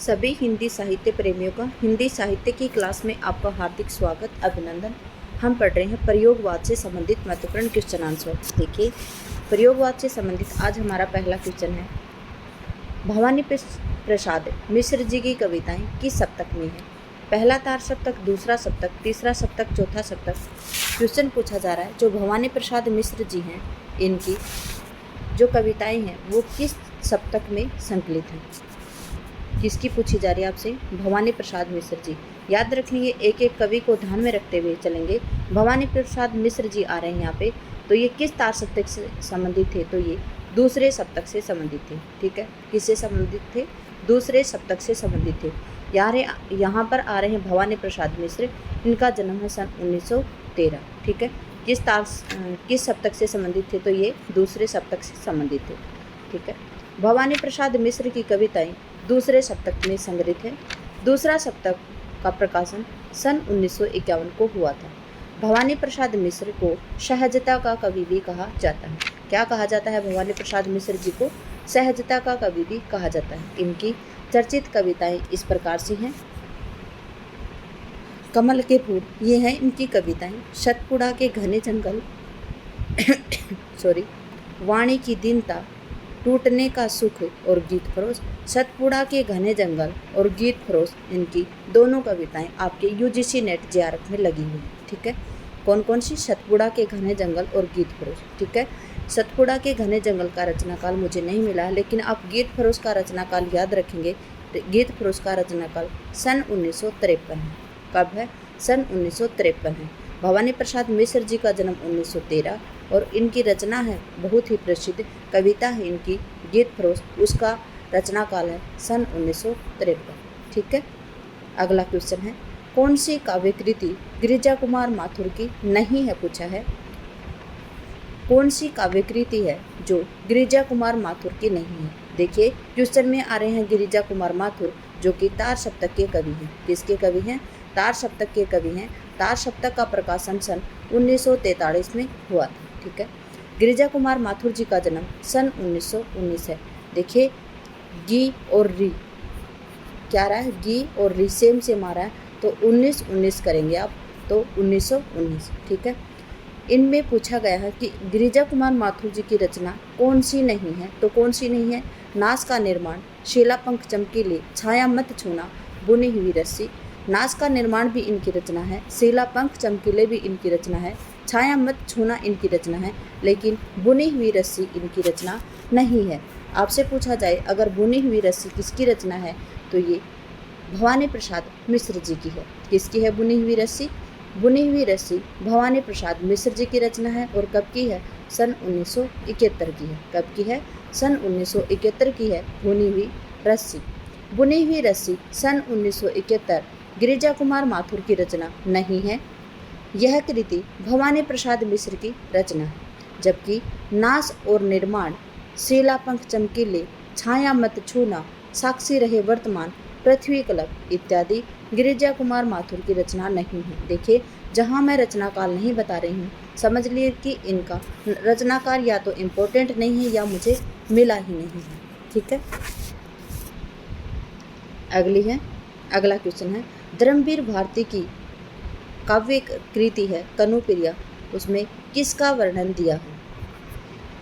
सभी हिंदी साहित्य प्रेमियों का हिंदी साहित्य की क्लास में आपका हार्दिक स्वागत, अभिनंदन। हम पढ़ रहे हैं प्रयोगवाद से संबंधित महत्वपूर्ण क्वेश्चन आंसर। देखिए, प्रयोगवाद से संबंधित आज हमारा पहला क्वेश्चन है, भवानी प्रसाद मिश्र जी की कविताएं किस सप्तक में है? पहला तार सप्तक, दूसरा सप्तक, तीसरा सप्तक, चौथा सप्तक। क्वेश्चन पूछा जा रहा है जो भवानी प्रसाद मिश्र जी हैं, इनकी जो कविताएं हैं वो किस सप्तक में संकलित हैं? किसकी पूछी जा रही है आपसे? भवानी प्रसाद मिश्र जी। याद रखेंगे, एक एक कवि को ध्यान में रखते हुए चलेंगे। भवानी प्रसाद मिश्र जी आ रहे हैं यहाँ पे, तो ये किस तार सप्तक से संबंधित थे? तो ये दूसरे सप्तक से संबंधित थे। ठीक है, किससे संबंधित थे? दूसरे सप्तक से संबंधित थे। यहाँ पर आ रहे हैं भवानी प्रसाद मिश्र, इनका जन्म है सन 1913। ठीक है, किस सप्तक से संबंधित थे? तो ये दूसरे सप्तक से संबंधित थे। ठीक है, भवानी प्रसाद मिश्र की कविताएं दूसरे सप्तक में संग्रहित है। दूसरा सप्तक का प्रकाशन सन 1951 को हुआ था। भवानी प्रसाद मिश्र को सहजता का कवि भी कहा जाता है। क्या कहा जाता है? भवानी प्रसाद मिश्र जी को सहजता का कवि भी कहा जाता है। इनकी चर्चित कविताएं इस प्रकार से हैं। कमल के फूल, ये हैं इनकी कविताएं। सतपुड़ा के घने जंगल वाणी की दीनता, टूटने का सुख और गीत फरोश। सतपुड़ा के घने जंगल और गीत फरोश, इनकी दोनों कविताएं आपके यूजीसी नेट जेआरएफ में लगी हुई हैं। ठीक है, कौन कौन सी? सतपुड़ा के घने जंगल और गीत फरोश। ठीक है, सतपुड़ा के घने जंगल का रचनाकाल मुझे नहीं मिला है, लेकिन आप गीत फरोश का रचनाकाल याद रखेंगे। गीत फरोश का रचनाकाल सन 1953 है। कब है? सन 1953 है। भवानी प्रसाद मिश्र जी का जन्म 1913 और इनकी रचना है बहुत ही प्रसिद्ध कविता है इनकी गीत फरोश, उसका रचना काल है सन 1953। ठीक है, अगला क्वेश्चन है, कौन सी काव्य कृति गिरिजा कुमार माथुर की नहीं है? पूछा है, कौन सी काव्य कृति है जो गिरिजा कुमार माथुर की नहीं है? देखिए, क्वेश्चन में आ रहे हैं गिरिजा कुमार माथुर, जो कि तार सप्तक के कवि हैं। किसके कवि हैं? तार सप्तक के कवि हैं। तार सप्तक का प्रकाशन सन 1943 में हुआ था। ठीक है, गिरिजा कुमार माथुर जी का जन्म सन 1919 है। देखिए, गी और री क्या रहा है? गी और री सेम सेम आ रहा है, तो 1919 करेंगे आप, तो 1919। ठीक है, इनमें पूछा गया है कि गिरिजा कुमार माथुर जी की रचना कौन सी नहीं है? तो कौन सी नहीं है? नास का निर्माण, शीला पंख चमकीले, छाया मत छूना, बुनी हुई रस्सी। नास का निर्माण भी इनकी रचना है, शीला पंख चमकीले भी इनकी रचना है, छाया मत छूना इनकी रचना है, लेकिन बुनी हुई रस्सी इनकी रचना नहीं है। आपसे पूछा जाए अगर बुनी हुई रस्सी किसकी रचना है, तो ये भवानी प्रसाद मिश्र जी की है। किसकी है बुनी हुई रस्सी? बुनी हुई रस्सी भवानी प्रसाद मिश्र जी की रचना है। और कब की है? सन 1971 की है। कब की है? सन 1971 की है बुनी हुई रस्सी। बुनी हुई रस्सी सन 1971 गिरिजा कुमार माथुर की रचना नहीं है। यह कृति भवानी प्रसाद मिश्र की रचना है, जबकि नास और निर्माण, शीला पंख चमकीले, छाया मत छूना, साक्षी रहे वर्तमान, पृथ्वी कलप इत्यादि गिरिजा कुमार माथुर की रचना नहीं है। देखिए, जहाँ मैं रचनाकाल नहीं बता रही हूँ, समझ लिए कि इनका रचनाकाल या तो इम्पोर्टेंट नहीं है या मुझे मिला ही नहीं है। ठीक है, अगला क्वेश्चन है, धर्मवीर भारती की काव्य कृति है कनुप्रिया, उसमें किसका वर्णन दिया है?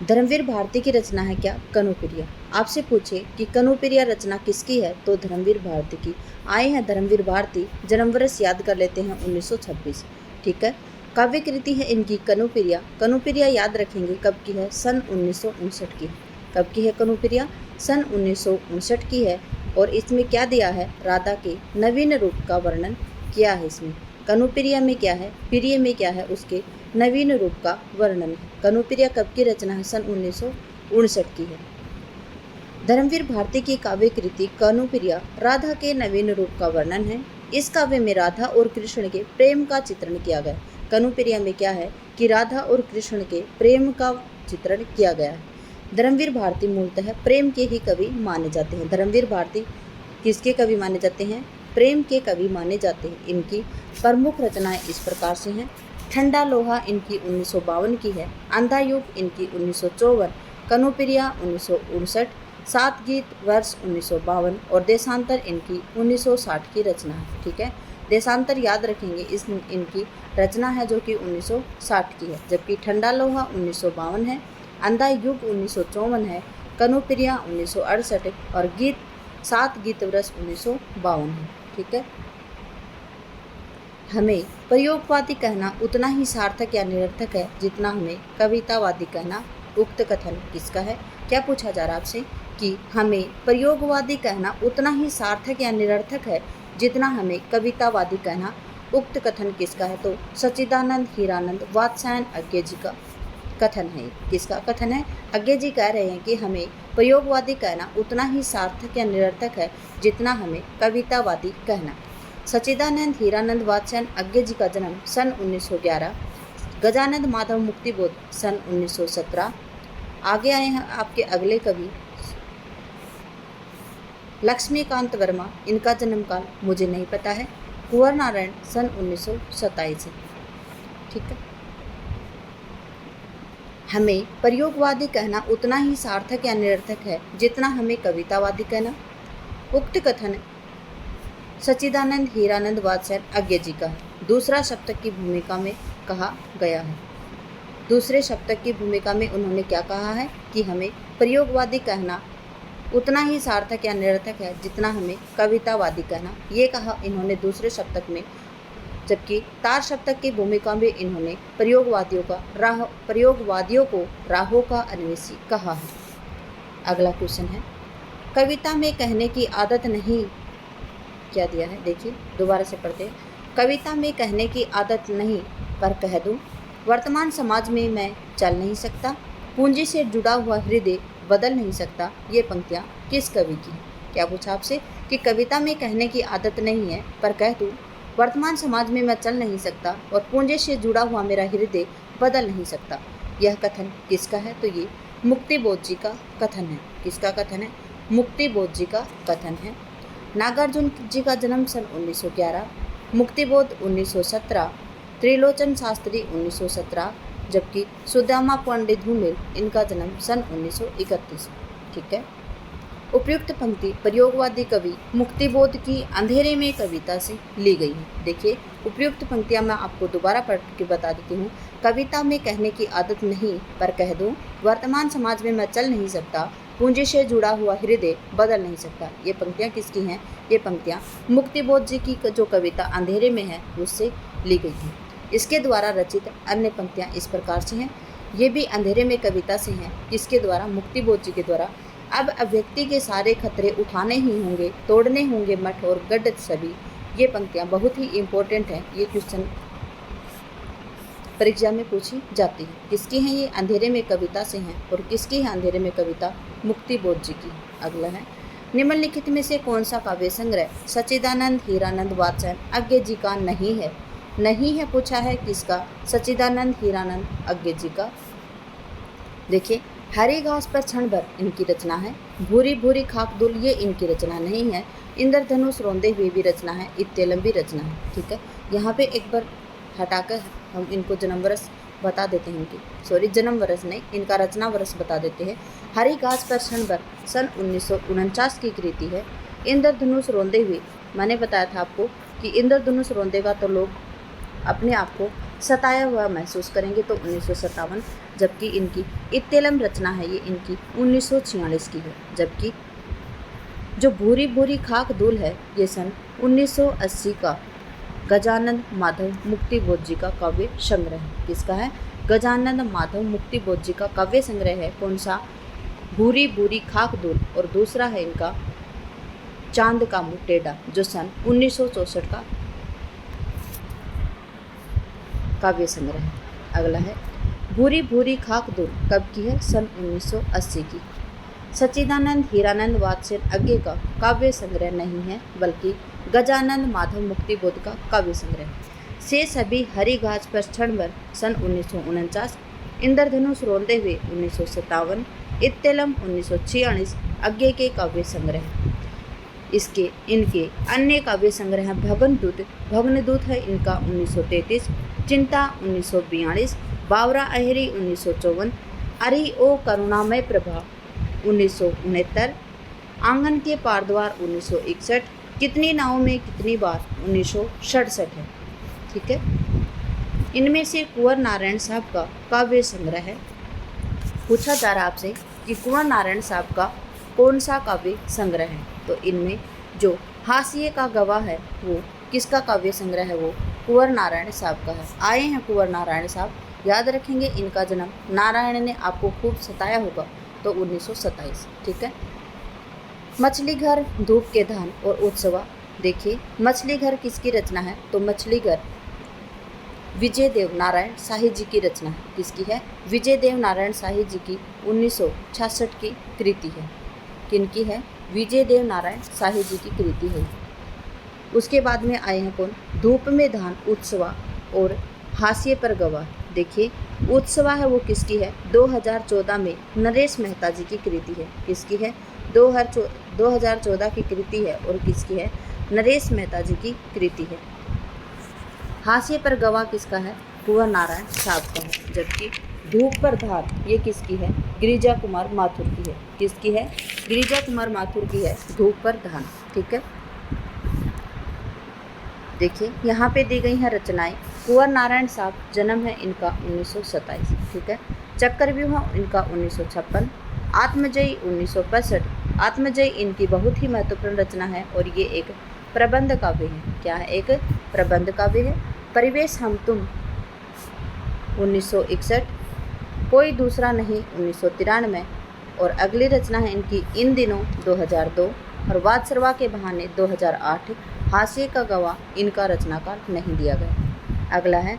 धर्मवीर भारती की रचना है क्या? कनुप्रिया। आपसे पूछे कि कनुप्रिया रचना किसकी है, तो धर्मवीर भारती की। आए हैं धर्मवीर भारती, जन्म वर्ष याद कर लेते हैं 1926। ठीक है, काव्य कृति है इनकी कनुप्रिया। कनुप्रिया याद रखेंगे कब की है? सन 1959 की। कब की है कनुप्रिया? सन 1959 की है। और इसमें क्या दिया है? राधा के नवीन रूप का वर्णन किया है इसमें। कनुप्रिया में क्या है? प्रिय में क्या है? उसके नवीन रूप का वर्णन। कनुप्रिया कब की रचना है? सन 1959 की है। धर्मवीर भारती की काव्य कृति कनुप्रिया राधा के नवीन रूप का वर्णन है। इस काव्य में राधा और कृष्ण के प्रेम का चित्रण किया गया। कनुप्रिया में क्या है कि राधा और कृष्ण के प्रेम का चित्रण किया गया है। धर्मवीर भारती मूलतः प्रेम के ही कवि माने जाते हैं। धर्मवीर भारती किसके कवि माने जाते हैं? प्रेम के कवि माने जाते हैं। इनकी प्रमुख रचनाएं इस प्रकार से हैं, ठंडा लोहा इनकी 1952 की है, अंधा युग इनकी 1954, कनुप्रिया 1959, सात गीत वर्ष 1952 और देशांतर इनकी 1960 की रचना है। ठीक है, देशांतर याद रखेंगे, इस इनकी रचना है जो कि 1960 की है। जबकि ठंडा लोहा 1952 है, अंधा युग 1954 है, कनुप्रिया 1968 और सात गीत वर्ष 1952 है। ठीक है, हमें प्रयोगवादी कहना उतना ही सार्थक या निरर्थक है जितना हमें कवितावादी कहना। उक्त कथन किसका है? क्या पूछा जा रहा है आपसे कि हमें प्रयोगवादी कहना उतना ही सार्थक या निरर्थक है जितना हमें कवितावादी कहना। उक्त कथन किसका है? तो सच्चिदानंद हीरानंद वात्स्यायन अज्ञे जी का कथन है। किसका कथन है? अज्ञे जी कह रहे हैं कि हमें प्रयोगवादी कहना उतना ही सार्थक या निरर्थक है जितना हमें कवितावादी कहना। सच्चिदानंद हीरानंद वात्स्यायन अज्ञे जी का जन्म सन 1911, गजानंद माधव मुक्तिबोध सन 1917। आगे आए हैं आपके अगले कवि लक्ष्मीकांत वर्मा, इनका जन्म काल मुझे नहीं पता है। कुंवर नारायण सन 1927 है। ठीक है, हमें प्रयोगवादी कहना उतना ही सार्थक या निरर्थक है जितना हमें कवितावादी कहना। उक्त कथन सच्चिदानंद हीरानंद वात्स्यायन अज्ञे जी का दूसरा सप्तक की भूमिका में कहा गया है। दूसरे सप्तक की भूमिका में उन्होंने क्या कहा है कि हमें प्रयोगवादी कहना उतना ही सार्थक या निरर्थक है जितना हमें कवितावादी कहना, ये कहा इन्होंने दूसरे सप्तक में। जबकि तार सप्तक की भूमिका में इन्होंने प्रयोगवादियों को राहों का अन्वेषी कहा है। अगला क्वेश्चन है, कविता में कहने की आदत नहीं, क्या दिया है देखिए, दोबारा से पढ़ते हैं। कविता में कहने की आदत नहीं पर कह दूं, वर्तमान समाज में मैं चल नहीं सकता, पूंजी से जुड़ा हुआ हृदय बदल नहीं सकता, ये पंक्तियाँ किस कवि की हैं? क्या पूछा आपसे कि कविता में कहने की आदत नहीं है पर कह दूं, वर्तमान समाज में मैं चल नहीं सकता और पूंजी से जुड़ा हुआ मेरा हृदय बदल नहीं सकता, यह कथन किसका है? तो ये मुक्तिबोध जी का कथन है। किसका कथन है? मुक्तिबोध जी का कथन है। नागार्जुन जी का जन्म सन 1911, मुक्तिबोध 1917, त्रिलोचन शास्त्री 1917, जबकि सुदामा पांडे धूमिल, इनका जन्म सन 1931। ठीक है, उपयुक्त पंक्ति प्रयोगवादी कवि मुक्तिबोध की अंधेरे में कविता से ली गई है। देखिए, उपयुक्त पंक्तियां मैं आपको दोबारा पढ़ के बता देती हूँ। कविता में कहने की आदत नहीं पर कह दूँ, वर्तमान समाज में मैं चल नहीं सकता, पूंजी से जुड़ा हुआ हृदय बदल नहीं सकता, ये पंक्तियाँ किसकी हैं? ये पंक्तियाँ मुक्तिबोध जी की जो कविता अंधेरे में है उससे ली गई हैं। इसके द्वारा रचित अन्य पंक्तियाँ इस प्रकार से हैं, ये भी अंधेरे में कविता से हैं, किसके द्वारा? मुक्तिबोध जी के द्वारा। अब अभिव्यक्ति के सारे खतरे उठाने ही होंगे, तोड़ने होंगे मठ और गढ़ सभी, ये पंक्तियाँ बहुत ही इम्पोर्टेंट हैं। ये क्वेश्चन परीक्षा में पूछी जाती है। किसकी हैं ये? अंधेरे में कविता से हैं। और किसकी है अंधेरे में कविता? मुक्तिबोध जी की। अगला है, निम्नलिखित में से कौन सा काव्य संग्रह सच्चिदानंद हीरानंद वात्स्यायन अज्ञे जी का नहीं है? नहीं है पूछा है किसका? सच्चिदानंद हीरानंद अज्ञे जी का। देखिए, हरी घास पर क्षण भर इनकी रचना है, भूरी भूरी खाक धूल ये इनकी रचना नहीं है, इंद्रधनुष रोंदे हुए भी रचना है, इतने लंबी रचना है। ठीक है, यहाँ पे एक बार हटाकर हम इनको जन्म वर्ष बता देते हैं, इनकी जन्म वर्ष नहीं, इनका रचना वर्ष बता देते हैं। हरी घास पर क्षण भर सन 1949 की कृति है। इंद्रधनुष रोंदे हुए, मैंने बताया था आपको कि इंद्रधनुष रोंदेगा तो लोग अपने आप को सताया हुआ महसूस करेंगे, तो 1957। जबकि इनकी इत्तेलम रचना है, ये इनकी 1946 की है। जबकि जो भूरी भूरी खाक धूल है ये सन 1980 का गजानंद माधव मुक्तिबोध जी का काव्य संग्रह है। किसका है? गजानंद माधव मुक्तिबोध जी का काव्य संग्रह है। कौन सा? भूरी भूरी खाक धूल। और दूसरा है इनका चांद का मुंह टेढ़ा, जो सन 1964 का काव्य संग्रह है। अगला है, भूरी भूरी खाक धूल कब की है? सन 1980 की। सच्चिदानंद हीरानंद वात्स्यायन अज्ञे का काव्य संग्रह नहीं है, बल्कि गजानंद माधव मुक्तिबोध का काव्य संग्रह है। से सभी हरी घास पर क्षण भर सन 1949, इंद्रधनुष रोंदे हुए 1957, इत्तेलम 1946 अज्ञे के काव्य संग्रह। इनके अन्य काव्य संग्रह भग्नदूत है इनका 1933, चिंता 1942, बावरा अहरी 1954, अरि ओ करुणामय प्रभा 1969, आंगन के पार द्वार 1961, कितनी नाव में कितनी बार 1967 है। ठीक है, इनमें से कुंवर नारायण साहब का काव्य संग्रह है। पूछा जा रहा आपसे कि कुंवर नारायण साहब का कौन सा काव्य संग्रह है, तो इनमें जो हाशिए का गवाह है वो किसका काव्य संग्रह है, वो कुंवर नारायण साहब का है। आए हैं कुंवर नारायण साहब, याद रखेंगे इनका जन्म नारायण ने आपको खूब सताया होगा तो 1927। ठीक है, मछली घर, धूप के धान और उत्सवा। देखिए मछली घर किसकी रचना है, तो मछली घर विजय देव नारायण शाही जी की रचना है। किसकी है, विजय देव नारायण शाही जी की 1966 की कृति है। किनकी है, विजय देव नारायण शाही जी की कृति है। उसके बाद में आए हैं कौन, धूप में धान, उत्सवा और हाशिए पर गवाह। देखिए उत्सवा है वो किसकी है, 2014 में नरेश मेहता जी की कृति है। किसकी है, 2014 की कृति है और किसकी है, नरेश मेहता जी की कृति है। हाशिए पर गवाह किसका है, कुंवर नारायण साहब का है। जबकि धूप पर धार ये किसकी है, गिरिजा कुमार माथुर की है। किसकी है, गिरिजा कुमार माथुर की है धूप पर धान। ठीक है, देखिए यहाँ पे दी गई हैं रचनाएं। कुंवर नारायण साहब, जन्म है इनका 1927। ठीक है, चक्रव्यूह इनका 1956, आत्मजयी 1965। आत्मजयी इनकी बहुत ही महत्वपूर्ण रचना है और ये एक प्रबंध काव्य है। क्या है, एक प्रबंध काव्य है। परिवेश हम तुम 1961, कोई दूसरा नहीं 1993 और अगली रचना है इनकी इन दिनों 2002 और वात्सरवा के बहाने 2008। हाशिए का गवाह इनका रचनाकार नहीं दिया गया। अगला है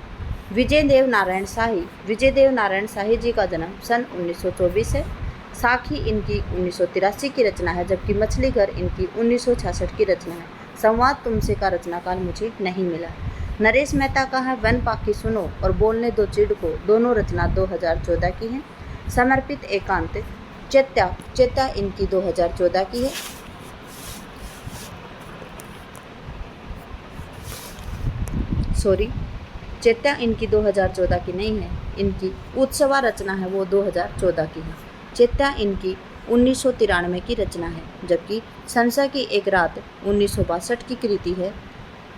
विजय देव नारायण शाही। विजय देव नारायण शाही जी का जन्म सन 1924 है। साखी इनकी 1983 की रचना है, जबकि मछली घर इनकी 1966 की रचना है। संवाद तुमसे का रचनाकार मुझे नहीं मिला। नरेश मेहता का है वन पाखी सुनो और बोलने दो चिड़ को, दोनों रचना 2014 की हैं। समर्पित एकांत, चेत्या इनकी 2014 की है। चेत्या इनकी 2014 की नहीं है, इनकी उत्सवा रचना है वो 2014 की है। चेत्या इनकी 1993 की रचना है, जबकि संशय की एक रात 1962 की कृति है।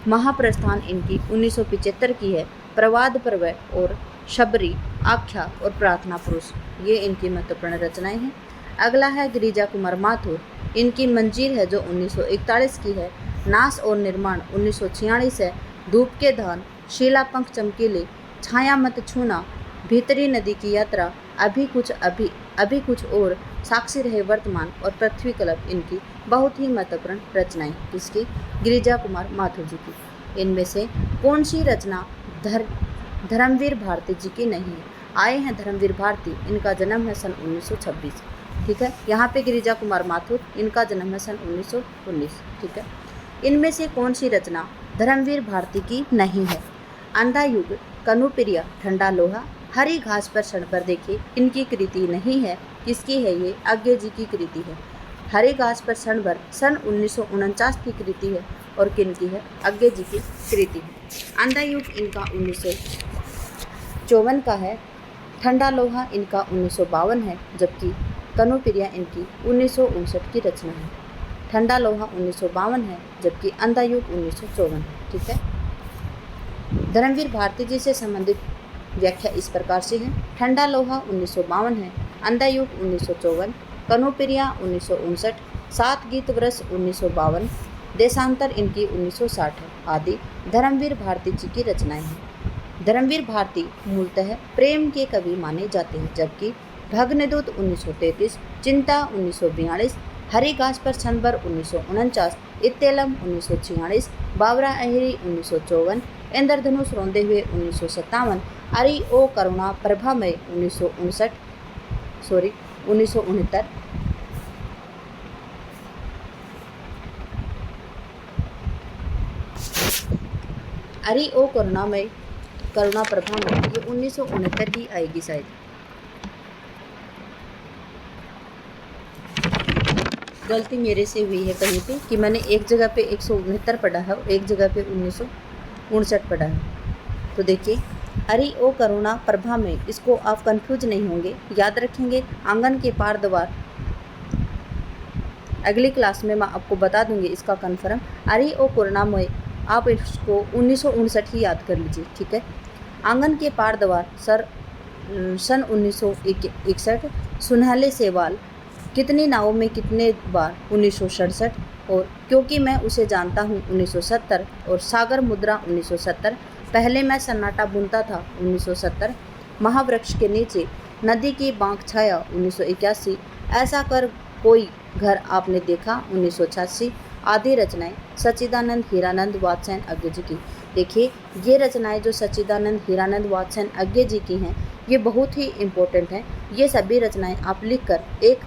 महाप्रस्थान इनकी 1975 की है। प्रवाद पर्वय और शबरी, आख्या और प्रार्थना पुरुष ये इनकी महत्वपूर्ण रचनाएं हैं। अगला है गिरिजा कुमार माथुर। इनकी मंजीर है जो 1941 की है। नाश और निर्माण 1946 है। धूप के धान, शीला पंख चमकीले, छाया मत छूना, भीतरी नदी की यात्रा, अभी कुछ और, साक्षी रहे वर्तमान और पृथ्वी कल्प इनकी बहुत ही महत्वपूर्ण रचनाएं। किसकी, गिरिजा कुमार माथुर जी की। इनमें से कौन सी रचना धर्मवीर भारती जी की नहीं है। आए हैं धर्मवीर भारती, इनका जन्म है सन 1926। ठीक है, यहाँ पे गिरिजा कुमार माथुर, इनका जन्म है सन 1919। ठीक है, इनमें से कौन सी रचना धर्मवीर भारती की नहीं है। अंधा युग, कनुप्रिया, ठंडा लोहा, हरी घास पर क्षण पर देखिए इनकी कृति नहीं है। किसकी है ये, आज्ञे जी की कृति है। हरी घास पर क्षण भर सन 1949 की कृति है और किनकी है, आज्ञे जी की कृति है। अंधा युग इनका 1954 का है। ठंडा लोहा इनका 1952 है, जबकि कनुप्रिया इनकी 1959 की रचना है। ठंडा लोहा 1952 है, जबकि अंधा युग 1954 है। ठीक है, धर्मवीर भारती जी से संबंधित व्याख्या इस प्रकार से है। ठंडा लोहा 1952 है, अंधा युग 1954, कनुप्रिया 1959, सात गीत वर्ष 1952, देशांतर इनकी 1960 है आदि धर्मवीर भारती जी की रचनाएं हैं। धर्मवीर भारती मूलतः प्रेम के कवि माने जाते हैं, जबकि भग्नदूत 1933, चिंता 1942, हरी घास पर छनबर 1949, इत्तेलम 1946, बाबरा अहिरी 1954, इंद्रधनुष रोंदे हुए 1957, अरि ओ करुणा प्रभामय 1969। अरि ओ करुणा प्रभामय ये 1969 की आएगी शायद। गलती मेरे से हुई है कहीं पे कि मैंने एक जगह पे 169 पढ़ा है और एक जगह पे 1959 पढ़ा है। तो देखिए अरि ओ करुणा प्रभा में, इसको आप कंफ्यूज नहीं होंगे, याद रखेंगे। आंगन के पार द्वार अगली क्लास में मैं आपको बता दूंगी इसका कन्फर्म। अरे ओ करुणामय, आप इसको 1959 ही याद कर लीजिए, ठीक है। आंगन के पार दीवार सन 1961, सुनहले सेवाल, कितनी नावों में कितने बार 1967, और क्योंकि मैं उसे जानता हूँ 1970, और सागर मुद्रा 1970, पहले मैं सन्नाटा बुनता था 1970, महावृक्ष के नीचे नदी की बांक छाया 1981, ऐसा कर कोई घर आपने देखा 1986, आदि रचनाएं सच्चिदानंद हीरानंद वात्स्ययन अज्ञे जी की। देखिए ये रचनाएं जो सच्चिदानंद हीरानंद वात्स्ययन अज्ञे जी की हैं ये बहुत ही इम्पोर्टेंट हैं। ये सभी रचनाएं आप लिखकर एक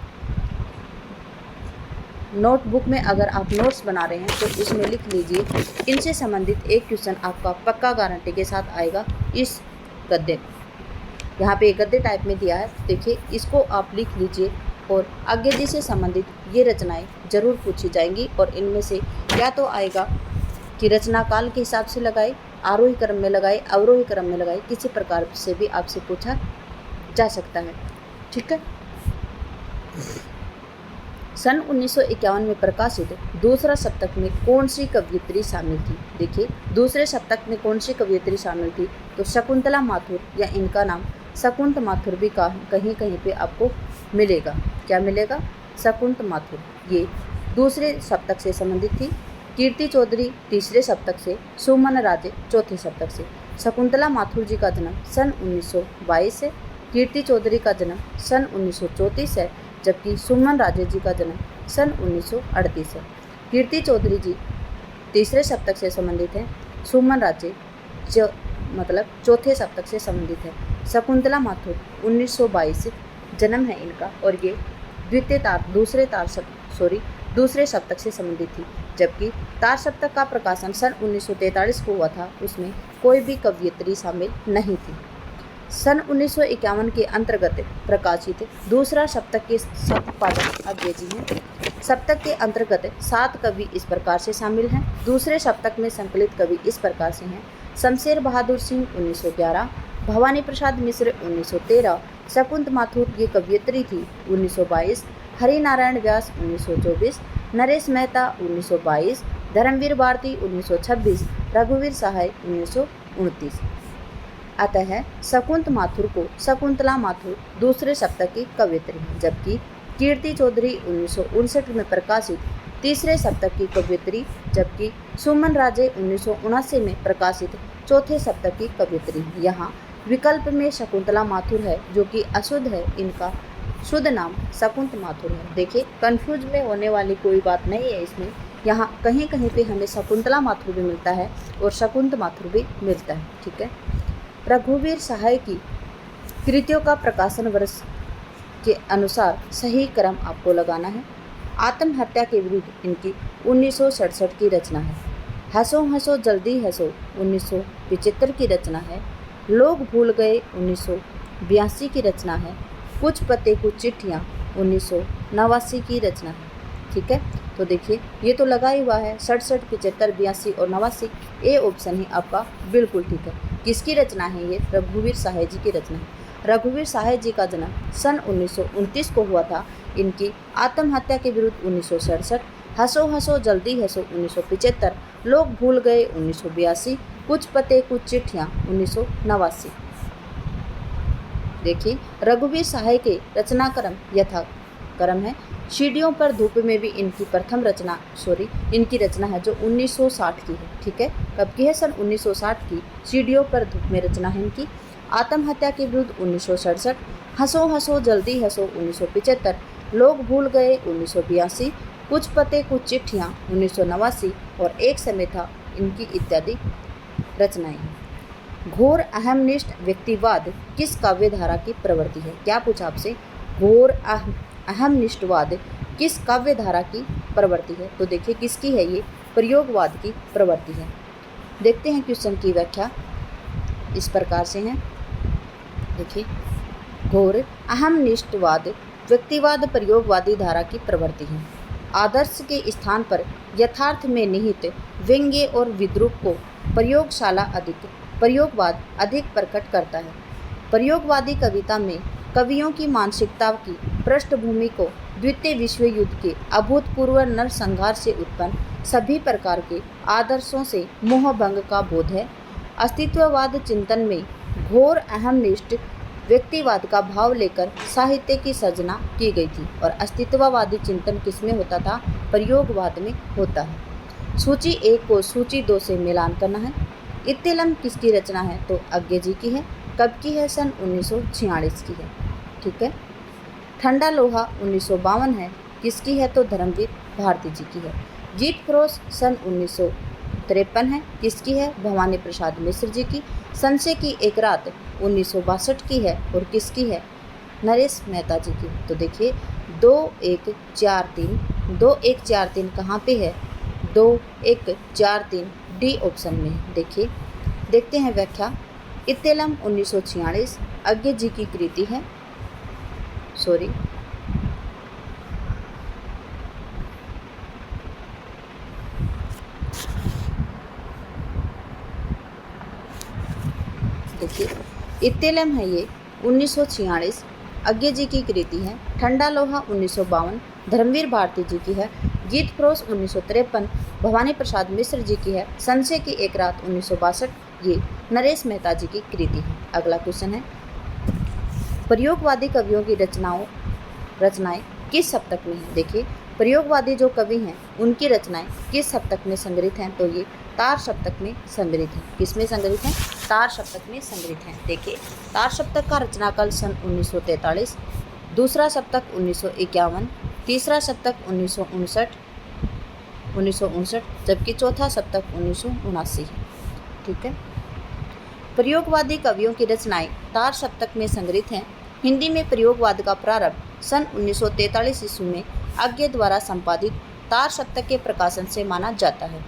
नोटबुक में अगर आप नोट्स बना रहे हैं तो इसमें लिख लीजिए। इनसे संबंधित एक क्वेश्चन आपका पक्का गारंटी के साथ आएगा इस गद्य। यहाँ पे एक गद्य टाइप में दिया है, देखिए इसको आप लिख लीजिए। और अज्ञे जी से संबंधित ये रचनाएं जरूर पूछी जाएंगी और इनमें से या तो आएगा कि रचना काल के हिसाब से लगाए, आरोही क्रम में लगाए, अवरोही क्रम में लगाए, किसी प्रकार से भी आपसे पूछा जा सकता है, ठीक है। सन 1951 में प्रकाशित दूसरा सप्तक में कौन सी कवयित्री शामिल थी? देखिए दूसरे सप्तक में कौन सी कवयित्री शामिल थी? तो शकुंतला माथुर, या इनका नाम शकुंत माथुर भी कहीं कहीं पे आपको मिलेगा। क्या मिलेगा? शकुंत माथुर। ये दूसरे सप्तक से संबंधित थी। कीर्ति चौधरी तीसरे सप्तक से, सुमन राजे चौथे सप्तक से। शकुंतला माथुर जी का जन्म सन 1922 है, कीर्ति चौधरी का जन्म सन 1934 है, जबकि सुमन राजे जी का जन्म सन 1938 है। कीर्ति चौधरी जी तीसरे सप्तक से संबंधित हैं, सुमन राजे मतलब चौथे सप्तक से संबंधित है। शकुंतला माथुर 1922 जन्म है इनका, और ये दूसरे सप्तक से संबंधित थी, जबकि तार सप्तक का प्रकाशन सन 1943 को हुआ था, उसमें कोई भी कवयित्री शामिल नहीं थी। सन 1951 के अंतर्गत प्रकाशित दूसरा सप्तक के संपादक अज्ञे जी हैं। सप्तक के अंतर्गत 7 कवि इस प्रकार से शामिल हैं। दूसरे सप्तक में संकलित कवि इस प्रकार से हैं: शमशेर बहादुर सिंह 1911, भवानी प्रसाद मिश्र 1913, शकुंत माथुर ये कवयित्री थी 1922, हरि नारायण व्यास 1924, नरेश मेहता 1922, धर्मवीर भारती 1926, रघुवीर सहाय 1929। अतः शकुंत माथुर को शकुंतला माथुर दूसरे सप्तक की कवयित्री है, जबकि कीर्ति चौधरी 1959 में प्रकाशित तीसरे सप्तक की कवयित्री, जबकि सुमन राजे 1979 में प्रकाशित चौथे सप्तक की कवयित्री। यहाँ विकल्प में शकुंतला माथुर है जो कि अशुद्ध है, इनका शुद्ध नाम शकुंत माथुर है। देखिए कंफ्यूज में होने वाली कोई बात नहीं है इसमें, यहाँ कहीं कहीं पे हमें शकुंतला माथुर भी मिलता है और शकुंत माथुर भी मिलता है, ठीक है। रघुवीर सहाय की कृतियों का प्रकाशन वर्ष के अनुसार सही क्रम आपको लगाना है। आत्महत्या के विरुद्ध इनकी 1967 की रचना है। हंसो हंसो जल्दी हंसो 1975 की रचना है। लोग भूल गए 1982 की रचना है। कुछ पते कुछ चिट्ठियाँ 1989 की रचना है, ठीक है। तो देखिए ये तो लगा ही हुआ है 67, 75, 82 और 89, ए ऑप्शन ही आपका बिल्कुल ठीक है। किसकी रचना है ये? रघुवीर सहाय जी की रचना है। रघुवीर सहाय जी का जन्म सन 1929 को हुआ था। इनकी आत्महत्या के विरुद्ध 1967, हंसो हंसो जल्दी हंसो 1975, लोग भूल गए 1982, कुछ पते कुछ चिट्ठियाँ 1989। देखिए रघुवीर सहाय के रचना क्रम यथा क्रम है। सीढ़ियों पर धूप में भी इनकी प्रथम रचना इनकी रचना है जो 1960 की है, ठीक है। कब की है? सन 1960 की। सीढ़ियों पर धूप में रचना है इनकी। आत्महत्या के विरुद्ध 1967, हंसो हंसो जल्दी हंसो 1975, लोग भूल गए 1982, कुछ पते कुछ चिट्ठियाँ 1989 और एक समय था इनकी इत्यादि रचनाएं हैं। घोर अहमनिष्ठ व्यक्तिवाद किस काव्य धारा की प्रवृत्ति है? क्या पूछा आपसे? घोर अहमनिष्ठवाद किस काव्य धारा की प्रवृत्ति है? तो देखिए किसकी है ये? प्रयोगवाद की प्रवृत्ति है। देखते हैं क्वेश्चन की व्याख्या इस प्रकार से है। देखिए घोर अहमनिष्ठवाद व्यक्तिवाद प्रयोगवादी धारा की प्रवृत्ति है। आदर्श के स्थान पर यथार्थ में निहित व्यंग्य और विद्रूप को प्रयोगवाद अधिक प्रकट करता है। प्रयोगवादी कविता में कवियों की मानसिकता की पृष्ठभूमि को द्वितीय विश्व युद्ध के अभूतपूर्व नरसंहार से उत्पन्न सभी प्रकार के आदर्शों से मोहभंग का बोध है। अस्तित्ववाद चिंतन में घोर अहमनिष्ठ व्यक्तिवाद का भाव लेकर साहित्य की सर्जना की गई थी और अस्तित्ववादी चिंतन किसमें होता था? प्रयोगवाद में होता है। सूची 1 को सूची 2 से मिलान करना है। इत्तेलम किसकी रचना है? तो अज्ञे जी की है। कब की है? सन 1946 की है। ठीक है। ठंडा लोहा 1952 है। किसकी है? तो धर्मवीर भारती जी की है। गीत फरोश सन 1953 है। किसकी है? भवानी प्रसाद मिश्र जी की। संशय की एक रात 1962 की है और किसकी है? नरेश मेहता जी की। तो देखिए 2143 कहाँ पे है? 2143 डी ऑप्शन में है। देखिए देखते हैं व्याख्या। इत्तेलम 1946 अज्ञे जी की कृति है। देखिए इत्तेलम है ये 1946 अज्ञे जी की कृति है। ठंडा लोहा 1952 धर्मवीर भारती जी की है। गीत फरोश 1953 भवानी प्रसाद मिश्र जी की है। संशय की एक रात 1962 ये नरेश मेहता जी की कृति है। अगला क्वेश्चन है, प्रयोगवादी कवियों की रचनाएं किस सप्तक में है? देखिए प्रयोगवादी जो कवि हैं उनकी रचनाएं किस सप्तक में संग्रहित हैं? तो ये तार सप्तक में संग्रहित है। किस में संग्रहित है? तार सप्तक में संग्रहित है। देखिए तार सप्तक का रचनाकाल सन 1943, दूसरा सप्तक 1951, तीसरा सप्तक 1959, जबकि चौथा सप्तक 1979 है। ठीक है। प्रयोगवादी कवियों की रचनाएं तार सप्तक में संग्रहित हैं। हिंदी में प्रयोगवाद का प्रारंभ सन 1943 ईस्वी में अज्ञे द्वारा संपादित तार सप्तक के प्रकाशन से माना जाता है।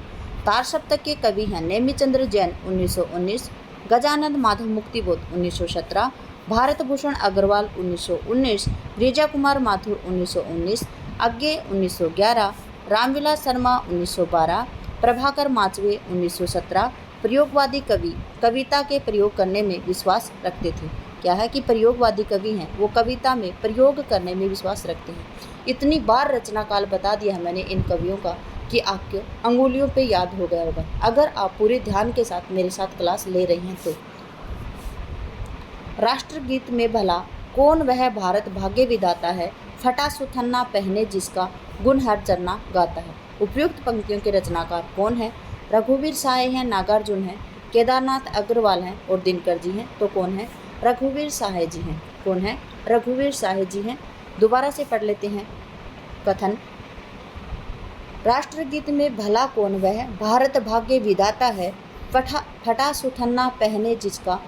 तार सप्तक के कवि हैं नेमिचंद्र जैन 1919, गजानंद माधव मुक्तिबोध 1917, भारत भूषण अग्रवाल 1919, गिरिजा कुमार माथुर 1919, अज्ञे 1911, रामविलास शर्मा 1912, प्रभाकर माचवे 1917। प्रयोगवादी कवि कविता के प्रयोग करने में विश्वास रखते थे। क्या है कि प्रयोगवादी कवि हैं वो कविता में प्रयोग करने में विश्वास रखते हैं। इतनी बार रचना काल बता दिया है मैंने इन कवियों का कि आपके अंगुलियों पे याद हो गया होगा अगर आप पूरे ध्यान के साथ मेरे साथ क्लास ले रही हैं तो। राष्ट्रगीत में भला कौन वह भारत भाग्य विधाता है, फटा सुथन्ना पहने जिसका गुण हर चरना गाता है। उपयुक्त पंक्तियों के रचनाकार कौन है? रघुवीर साय हैं, नागार्जुन हैं, केदारनाथ अग्रवाल हैं और दिनकर जी हैं। तो कौन है? रघुवीर साय जी हैं। कौन है? रघुवीर साय जी हैं। दोबारा से पढ़ लेते हैं कथन। राष्ट्रगीत में भला कौन वह भारत भाग्य विधाता है, फटा सुथन्ना पहने जिसका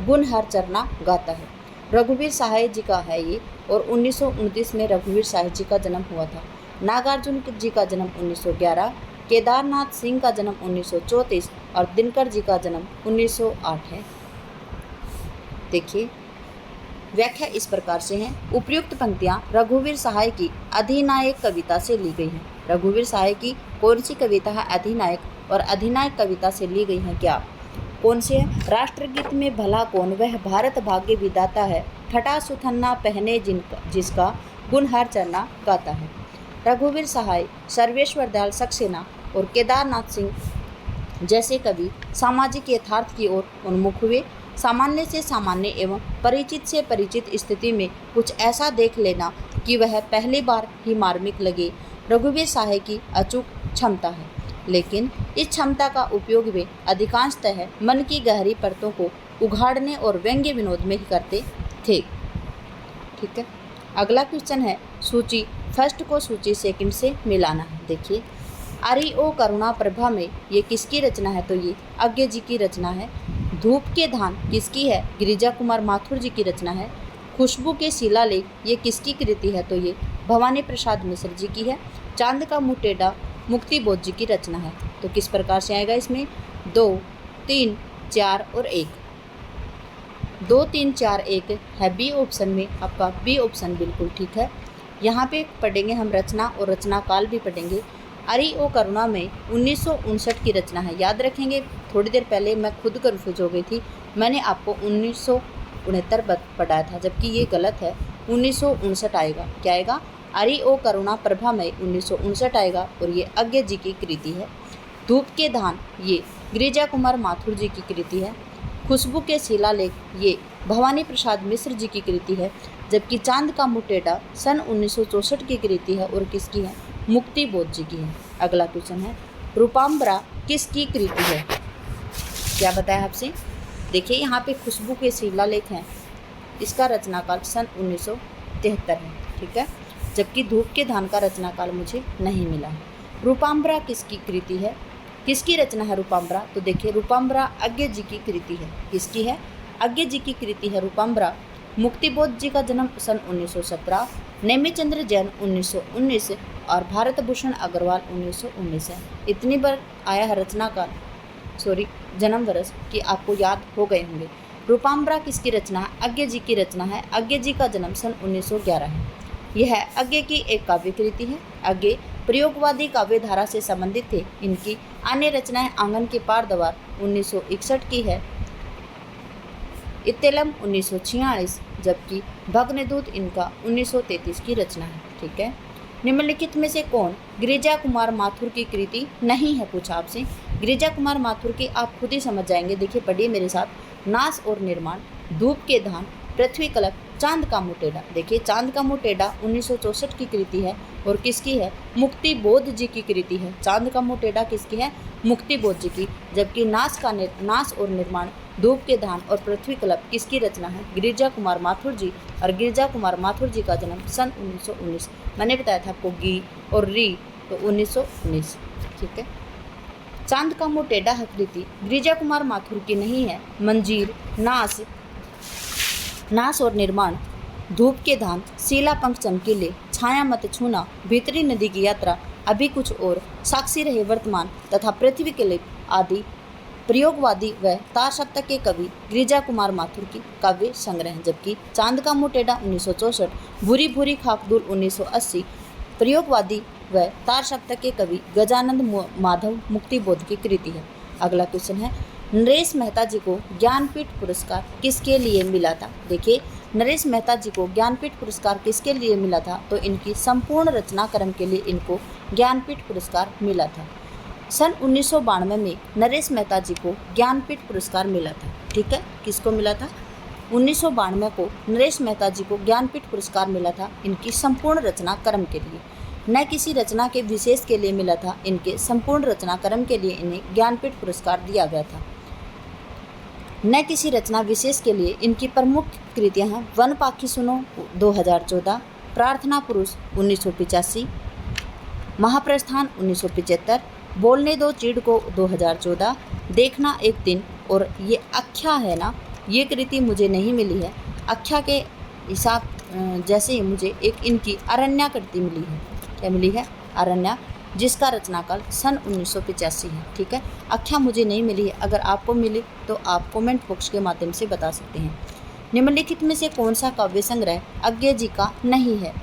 गुण हर चरना गाता है। रघुवीर साय जी का है ये और 1929 में रघुवीर साय जी का जन्म हुआ था। नागार्जुन जी का जन्म 1911, केदारनाथ सिंह का जन्म 1934 और दिनकर जी का जन्म 1908 है। देखिए व्याख्या इस प्रकार से है। उपयुक्त पंक्तियां रघुवीर साय की अधिनायक कविता से ली गई हैं। रघुवीर साय की कौन सी कविता है? अधिनायक। और अधिनायक कविता से ली गई हैं क्या? कौन से है? राष्ट्रगीत में भला कौन वह भारत भाग्य विधाता है, फटा सुथन्ना पहने जिसका गुण हर चरना गाता है। रघुवीर साय, सर्वेश्वर दयाल सक्सेना और केदारनाथ सिंह जैसे कवि सामाजिक यथार्थ की ओर उन्मुख हुए। सामान्य से सामान्य एवं परिचित से परिचित स्थिति में कुछ ऐसा देख लेना कि वह पहली बार ही मार्मिक लगे, रघुवीर साय की अचूक क्षमता है। लेकिन इस क्षमता का उपयोग वे अधिकांशतः मन की गहरी परतों को उघाड़ने और व्यंग्य विनोद में ही करते थे। ठीक है। अगला क्वेश्चन है, सूची फर्स्ट को सूची सेकंड से मिलाना है। देखिए अरि ओ करुणा प्रभा में ये किसकी रचना है? तो ये अज्ञे जी की रचना है। धूप के धान किसकी है? गिरिजा कुमार माथुर जी की रचना है। खुशबू के शिलालेख ये किसकी कृति है? तो ये भवानी प्रसाद मिश्र जी की है। चांद का मुँह टेढ़ा मुक्तिबोध जी की रचना है। तो किस प्रकार से आएगा इसमें? 2, 3, 4 और 1। 2, 3, 4, 1 है बी ऑप्शन में। आपका बी ऑप्शन बिल्कुल ठीक है। यहाँ पे पढ़ेंगे हम रचना और रचना काल भी पढ़ेंगे। अरि ओ करुणा में 1959 की रचना है। याद रखेंगे थोड़ी देर पहले मैं खुद कन्फ्यूज हो गई थी, मैंने आपको 1969 पढ़ाया था जबकि ये गलत है। 1959 आएगा। क्या आएगा? अरि ओ करुणा प्रभामय 1959 आएगा और ये अज्ञे जी की कृति है। धूप के धान ये गिरिजा कुमार माथुर जी की कृति है। खुशबू के शिलालेख ये भवानी प्रसाद मिश्र जी की कृति है। जबकि चांद का मुँह टेढ़ा सन 1964 की कृति है और किसकी है? मुक्ति बोध जी की है। अगला क्वेश्चन है, रूपाम्बरा किसकी कृति है? क्या बताया आपसे? देखिए यहाँ पे खुशबू के शिलालेख हैं, इसका रचनाकाल सन 1973 है। ठीक है, जबकि धूप के धान का रचनाकाल मुझे नहीं मिला है। रूपाम्बरा किसकी कृति है? किसकी रचना है रूपाम्बरा? तो देखिए रूपाम्बरा अज्ञे जी की कृति है। किसकी है? अज्ञे जी की कृति है रूपाम्बरा। मुक्तिबोध जी का जन्म सन 1917, नेमिचंद्र जैन 1919 और भारत भूषण अग्रवाल 1919 है। इतनी बार आया है रचनाकाल, जन्म वर्ष कि आपको याद हो गए होंगे। रूपाम्बरा किसकी रचना है? अज्ञे जी की रचना है। अज्ञे जी का जन्म सन 1911 है। यह अज्ञे की एक काव्य कृति है। अज्ञे प्रयोगवादी काव्य धारा से संबंधित थे। इनकी अन्य रचनाएं आंगन के पार द्वार 1961 की है, इत्तेलम 1946, जबकि भग्नदूत इनका 1933 की रचना है। ठीक है, निम्नलिखित में से कौन गिरिजा कुमार माथुर की कृति नहीं है? पूछा आपसे। गिरिजा कुमार माथुर की आप खुद ही समझ जाएंगे। देखिए पढ़िए मेरे साथ। नाश और निर्माण, धूप के धान, पृथ्वी कलप, चांद का मुँह टेढ़ा। देखिए चांद का मुँह टेढ़ा 1964 की कृति है और किसकी है? मुक्ति बोध जी की कृति है। चांद का मुँह टेढ़ा किसकी है? मुक्ति बोध जी की। जबकि नाश और निर्माण, धूप के धान और पृथ्वी कलप किसकी रचना है? गिरिजा कुमार माथुर जी। और गिरिजा कुमार माथुर जी का जन्म सन 1919। मैंने बताया था आपको गी और री, तो 1919। ठीक है, चांद का मुँह टेढ़ा है कृति गिरिजा कुमार माथुर की नहीं है। मंजीर, नाश और निर्माण, धूप के धान, सीला पंख चमकीले, छाया मत छूना, भीतरी नदी की यात्रा, अभी कुछ और, साक्षी रहे वर्तमान तथा पृथ्वी के लिप आदि प्रयोगवादी व तार सप्तक के कवि गिरिजा कुमार माथुर की काव्य संग्रह हैं। जबकि चांद का मुँह टेढ़ा 1964, भूरी भूरी खाकदूल 1980 प्रयोगवादी व तार सप्तक के कवि गजानंद माधव मुक्तिबोध की कृति है। अगला क्वेश्चन है, नरेश मेहता जी को ज्ञानपीठ पुरस्कार किसके लिए मिला था? देखिए नरेश मेहता जी को ज्ञानपीठ पुरस्कार किसके लिए मिला था? तो इनकी संपूर्ण रचना क्रम के लिए इनको ज्ञानपीठ पुरस्कार मिला था। सन 1992 में नरेश मेहता जी को ज्ञानपीठ पुरस्कार मिला था। ठीक है, किसको मिला था? 1992 को नरेश मेहता जी को ज्ञानपीठ पुरस्कार मिला था इनकी संपूर्ण रचना क्रम के लिए, न किसी रचना के विशेष के लिए मिला था। इनके संपूर्ण रचना क्रम के लिए इन्हें ज्ञानपीठ पुरस्कार दिया गया था, न किसी रचना विशेष के लिए। इनकी प्रमुख कृतियां हैं वन पाखी सुनो 2014, प्रार्थना पुरुष 1985, महाप्रस्थान 1975, बोलने दो चिड़ को 2014, देखना एक दिन, और ये अख्या है ना, ये कृति मुझे नहीं मिली है। अख्या के हिसाब जैसे ही मुझे एक इनकी अरण्या कृति मिली है। क्या मिली है? अरण्या, जिसका रचनाकाल सन 1985 है। ठीक है, अख्या मुझे नहीं मिली है। अगर आपको मिली तो आप कमेंट बॉक्स के माध्यम से बता सकते हैं। निम्नलिखित में से कौन सा काव्य संग्रह अज्ञे जी का नहीं है?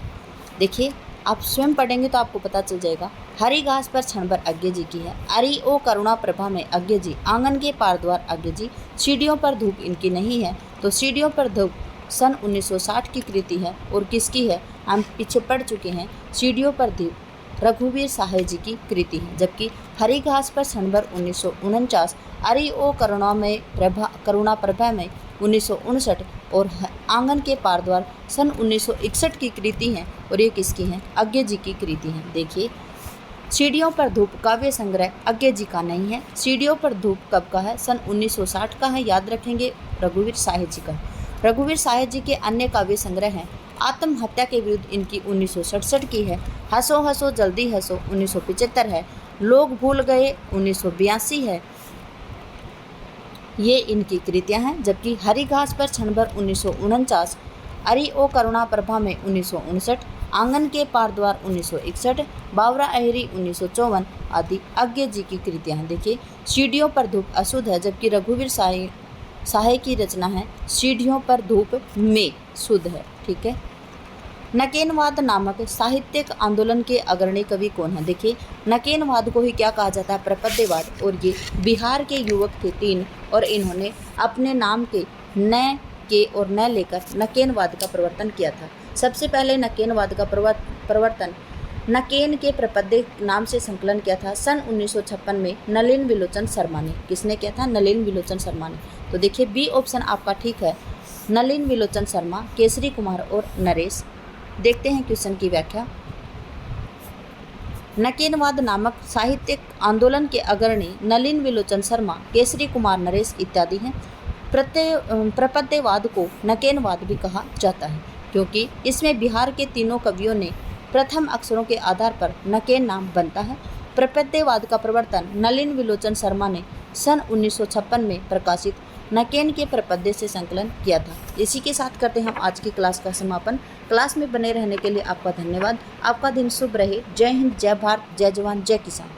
देखिए आप स्वयं पढ़ेंगे तो आपको पता चल जाएगा। हरी घास पर क्षण भर अज्ञे जी की है। अरि ओ करुणा प्रभा में अज्ञे जी, आंगन के पार द्वार अज्ञे जी, सीढ़ियों पर धूप इनकी नहीं है। तो सीढ़ियों पर धूप सन 1960 की कृति है और किसकी है? हम पीछे पढ़ चुके हैं। सीढ़ियों पर धूप रघुवीर साहे जी की कृति है। जबकि हरी घास पर क्षण भर 1949, अरि ओ करुणा प्रभा में 1959 और आंगन के पार द्वार सन 1961 की कृति हैं और ये किसकी हैं? अज्ञे जी की कृति हैं। देखिए सीढ़ियों पर धूप काव्य संग्रह अज्ञे जी का नहीं है। सीढ़ियों पर धूप कब का है? सन 1960 का है, याद रखेंगे, रघुवीर साहे जी का। रघुवीर साहे जी के अन्य काव्य संग्रह हैं आत्महत्या के विरुद्ध इनकी 1967 की है, हंसो हंसो जल्दी हंसो 1975 है, लोग भूल गए 1982 है, ये इनकी कृतियां हैं। जबकि हरी घास पर क्षण भर 1949, अरि ओ करुणा प्रभा में 1959, आंगन के पार द्वार 1961, बावरा अहरी 1954 आदि अज्ञे जी की कृतियां हैं। देखिए सीढ़ियों पर धूप अशुद्ध है, जबकि रघुवीर साहे की रचना है सीढ़ियों पर धूप में शुद्ध है। ठीक है, नकेनवाद नामक साहित्यिक आंदोलन के अग्रणी कवि कौन है? देखिए नकेनवाद को ही क्या कहा जाता है? प्रपद्यवाद। और ये बिहार के युवक थे 3 और इन्होंने अपने नाम के न के और न लेकर नकेनवाद का प्रवर्तन किया था। सबसे पहले नकेनवाद का प्रवर्तन नकेन के प्रपद्य नाम से संकलन किया था सन 1956 में नलिन विलोचन शर्मा ने। किसने किया था? नलिन विलोचन शर्मा ने। तो देखिए बी ऑप्शन आपका ठीक है, नलिन विलोचन शर्मा, केसरी कुमार और नरेश। देखते हैं क्वेश्चन की व्याख्या। नकेनवाद नामक साहित्यिक आंदोलन के अग्रणी नलिन विलोचन शर्मा, केसरी कुमार, नरेश इत्यादि हैं। प्रपद्यवाद को नकेनवाद भी कहा जाता है क्योंकि इसमें बिहार के तीनों कवियों ने प्रथम अक्षरों के आधार पर नकेन नाम बनता है। प्रपद्यवाद का प्रवर्तन नलिन विलोचन शर्मा ने सन 1956 में प्रकाशित नकेन के प्रपद्य से संकलन किया था। इसी के साथ करते हैं हम आज की क्लास का समापन। क्लास में बने रहने के लिए आपका धन्यवाद। आपका दिन शुभ रहे। जय हिंद, जय भारत, जय जवान, जय किसान।